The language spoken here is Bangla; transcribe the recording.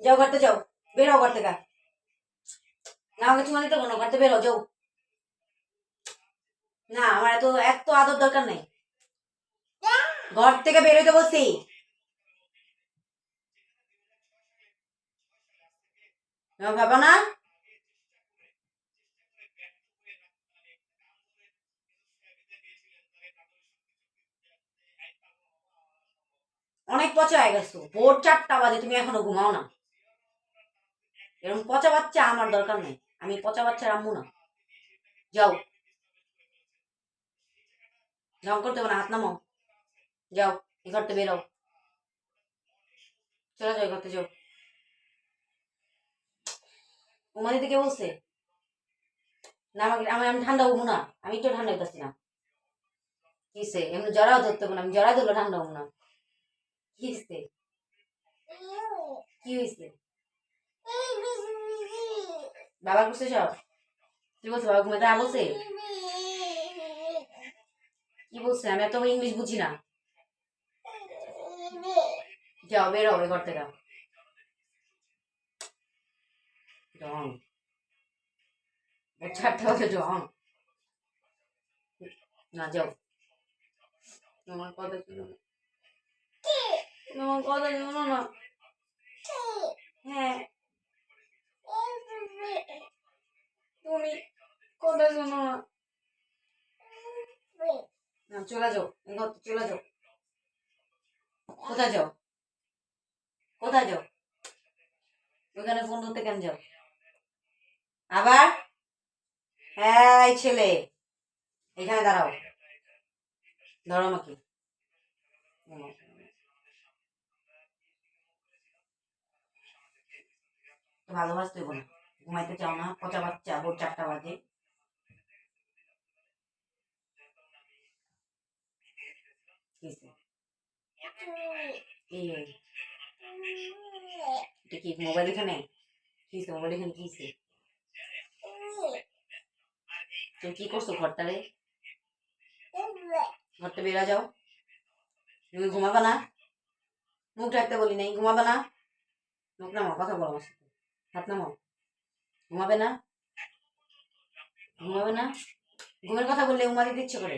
যাও করতে যাও, বের হও ঘর থেকে। না আমাকে চুমা দিতে কোনো করতে বের হও যাও। না আমার এত এত আদর দরকার নেই, ঘর থেকে বের হইতে বলছি। ভাবো না অনেক পচা হয়ে গেছো, ভোর 4টা বাজে তুমি এখনো ঘুমাও না। এরকম পচা বাচ্চা আমার দরকার নেই, আমি পচা বাচ্চা রাখবো না। যাও, ঢং করতে হবে না, হাত নামাও। যাও, এ ঘরতে বেরো, চলে যাও ঘরতে যাও। ঘুমা দিতে কে বলছে? না আমাকে আমি ঠান্ডা হবো না, আমি একটু ঠান্ডা হইতেছি না। কিসে এমনি জড়াও ধরতে হবে না, আমি জড়াই ধরলে ঠান্ডা হবো না। কিসে কি হয়েছে? বাবা করছে সব? কি বলছে বাবা? ঘুমাতে বলছে? কি বলছে? আমি এত ইংলিশ বুঝি না। যাও বের হবে ঘর থেকে। ঢং, 4টা বাজে ঢং। না যাও, তোমার কথা শুনো না, তোমার কথা শুনো না। হ্যাঁ তুমি কথা শোনো না। না চলে যাও, ঘর চলে যাও। কোথায় যাও? কোথায় যাও? ওইখানে ফোন ধরতে কেন যাও আবার? হ্যাঁ এই ছেলে, এখানে দাঁড়াও, ধরো আমাকে। ভালোবাসতে হইব না, ঘুমাইতে চাও না, পচা বাচ্চা, ভোর 4টা বাজে। কিসে? কি এটা কি মোবাইল এখানে? কিসে মোবাইল এখানে কিসে? তুমি কি করছো ঘরটারে? ঘরটা বেরা যাও, তুমি ঘুমাবা না? মুখ রাখতে বলি নাই, ঘুমাবে না? মুখ নামাও, কথা বলো আমার সাথে, হাত নামাও। ঘুমাবে না? ঘুমাবে না? ঘুমের কথা বললে উমা দিতে ইচ্ছে করে।